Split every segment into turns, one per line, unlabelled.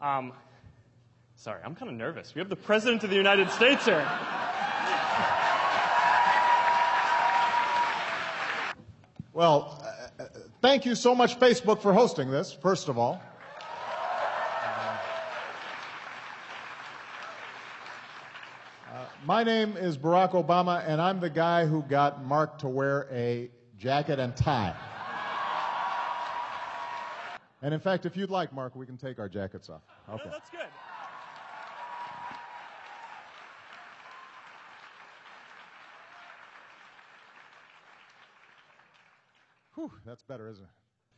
Sorry, I'm kind of nervous. We have the President of the United States here.
Well, thank you so much, Facebook, for hosting this, first of all. My name is Barack Obama, and I'm the guy who got Mark to wear a jacket and tie. And in fact, if you'd like, Mark, we can take our jackets off. Okay.
No, that's good.
Whew, that's better, isn't it?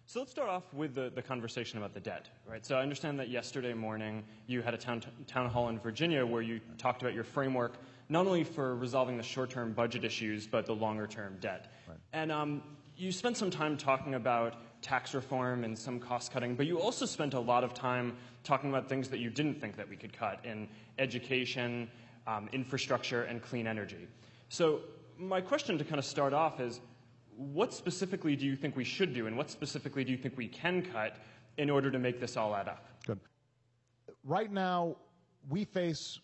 So let's start off with the conversation about the debt, right? So I understand that yesterday morning you had a town hall in Virginia where you talked about your framework not only for resolving the short-term budget issues, but the longer-term debt.
Right.
And you spent some time talking about tax reform and some cost-cutting, but you also spent a lot of time talking about things that you didn't think that we could cut in education, infrastructure, and clean energy. So my question to kind of start off is, what specifically do you think we should do, and what specifically do you think we can cut in order to make this all add up?
Good. Right now, we face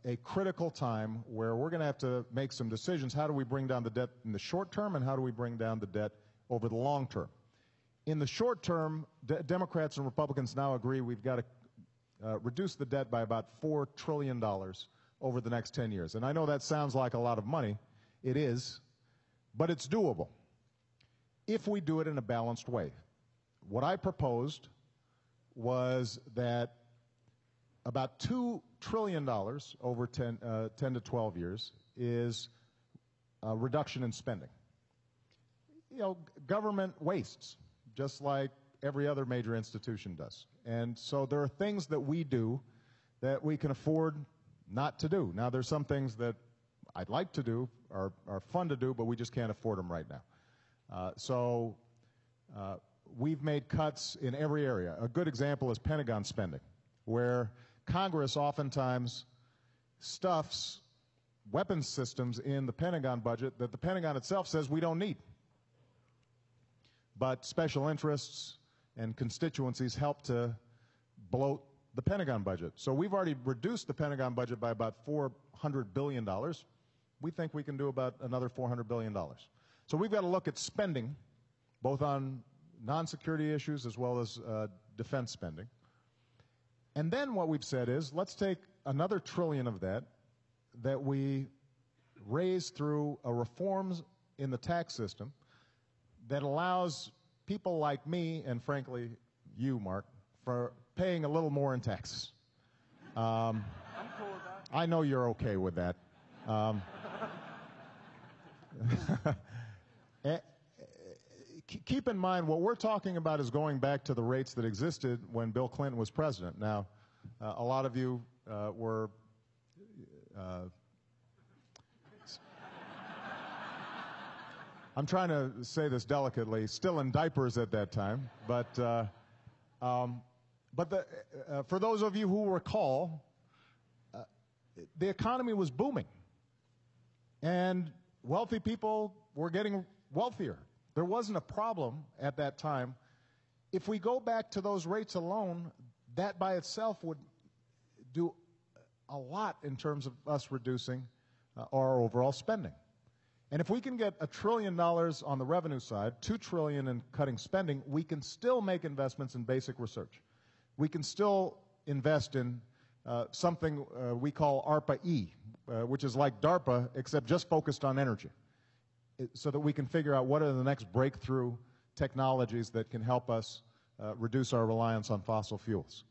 a critical time where we're going to have to make some decisions. How do we bring down the debt in the short term, and how do we bring down the debt over the long term? In the short term, Democrats and Republicans now agree we've got to reduce the debt by about $4 trillion over the next 10 years. And I know that sounds like a lot of money. It is. But it's doable if we do it in a balanced way. What I proposed was that about $2 trillion over 10 to 12 years is a reduction in spending. You know, government wastes, just like every other major institution does. And so there are things that we do that we can afford not to do. Now, there's some things that I'd like to do, are fun to do, but we just can't afford them right now. So we've made cuts in every area. A good example is Pentagon spending, where Congress oftentimes stuffs weapons systems in the Pentagon budget that the Pentagon itself says we don't need. But special interests and constituencies help to bloat the Pentagon budget. So we've already reduced the Pentagon budget by about $400 billion. We think we can do about another $400 billion. So we've got to look at spending, both on non-security issues as well as defense spending. And then what we've said is, let's take another trillion of that we raise through a reforms in the tax system that allows people like me, and frankly, you, Mark, for paying a little more in taxes.
I'm cool with that.
I know you're okay with that. Keep in mind, what we're talking about is going back to the rates that existed when Bill Clinton was president. Now, a lot of you were I'm trying to say this delicately, still in diapers at that time, but for those of you who recall, the economy was booming, and wealthy people were getting wealthier. There wasn't a problem at that time. If we go back to those rates alone, that by itself would do a lot in terms of us reducing our overall spending. And if we can get $1 trillion on the revenue side, $2 trillion in cutting spending, we can still make investments in basic research. We can still invest in something we call ARPA-E, which is like DARPA, except just focused on energy, so that we can figure out what are the next breakthrough technologies that can help us reduce our reliance on fossil fuels.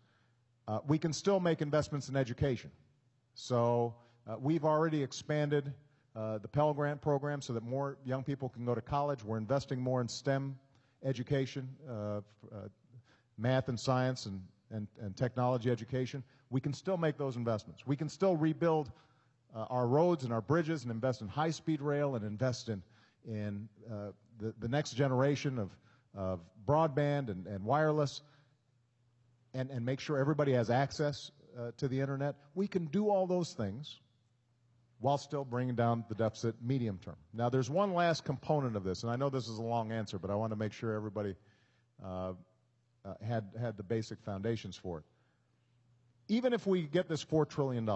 We can still make investments in education. So we've already expanded the Pell Grant program so that more young people can go to college. We're investing more in STEM education, math and science and technology education. We can still make those investments. We can still rebuild our roads and our bridges and invest in high-speed rail and invest in the next generation of broadband and wireless and make sure everybody has access to the internet. We can do all those things while still bringing down the deficit medium term. Now, there's one last component of this, and I know this is a long answer, but I want to make sure everybody had the basic foundations for it. even if we get this $4 trillion,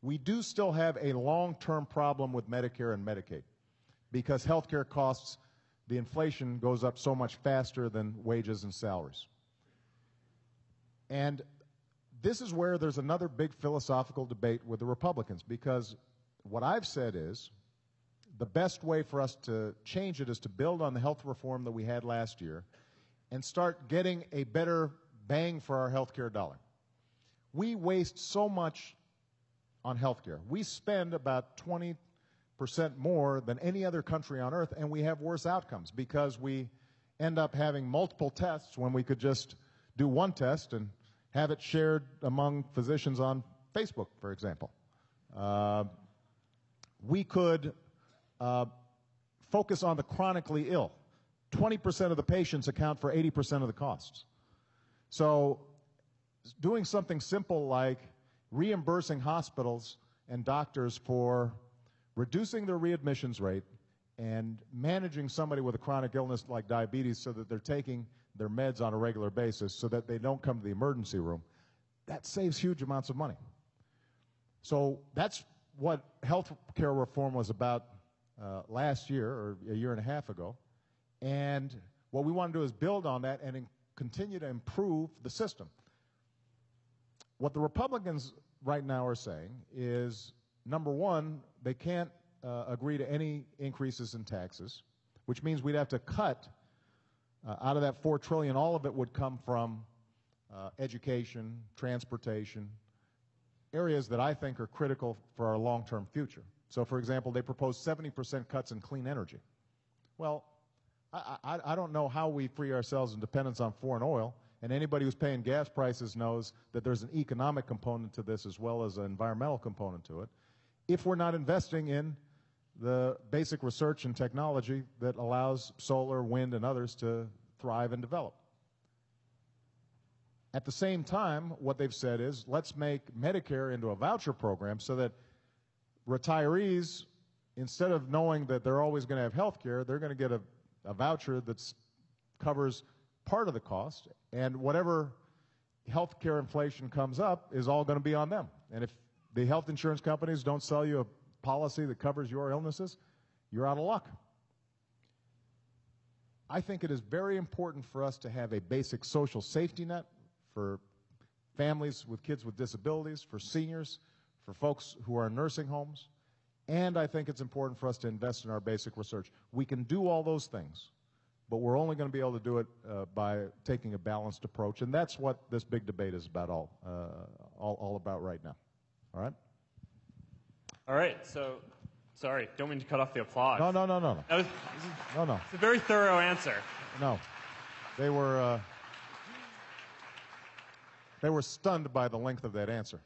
we do still have a long-term problem with Medicare and Medicaid because healthcare costs, the inflation goes up so much faster than wages and salaries. And this is where there's another big philosophical debate with the Republicans, because what I've said is the best way for us to change it is to build on the health reform that we had last year and start getting a better bang for our healthcare dollar. We waste so much on healthcare. We spend about 20% more than any other country on earth, and we have worse outcomes because we end up having multiple tests when we could just do one test and have it shared among physicians on Facebook, for example. We could focus on the chronically ill. 20% of the patients account for 80% of the costs. So doing something simple like reimbursing hospitals and doctors for reducing their readmissions rate and managing somebody with a chronic illness like diabetes so that they're taking their meds on a regular basis so that they don't come to the emergency room, that saves huge amounts of money. So that's what health care reform was about last year or a year and a half ago. And what we want to do is build on that and continue to improve the system. What the Republicans right now are saying is, number one, they can't agree to any increases in taxes, which means we'd have to cut out of that $4 trillion. All of it would come from education, transportation, areas that I think are critical for our long-term future. So, for example, they propose 70% cuts in clean energy. Well, I don't know how we free ourselves in dependence on foreign oil, and anybody who's paying gas prices knows that there's an economic component to this as well as an environmental component to it, if we're not investing in the basic research and technology that allows solar, wind, and others to thrive and develop. At the same time, what they've said is, let's make Medicare into a voucher program so that retirees, instead of knowing that they're always going to have health care, they're going to get a voucher that covers part of the cost, and whatever health care inflation comes up is all going to be on them. And if the health insurance companies don't sell you a policy that covers your illnesses, you're out of luck. I think it is very important for us to have a basic social safety net for families with kids with disabilities, for seniors, for folks who are in nursing homes, and I think it's important for us to invest in our basic research. We can do all those things, but we're only going to be able to do it by taking a balanced approach, and that's what this big debate is about all about right now. All right?
All right, so, sorry, don't mean to cut off the applause.
No.
That was,
No.
It's a very thorough answer.
No. They were stunned by the length of that answer.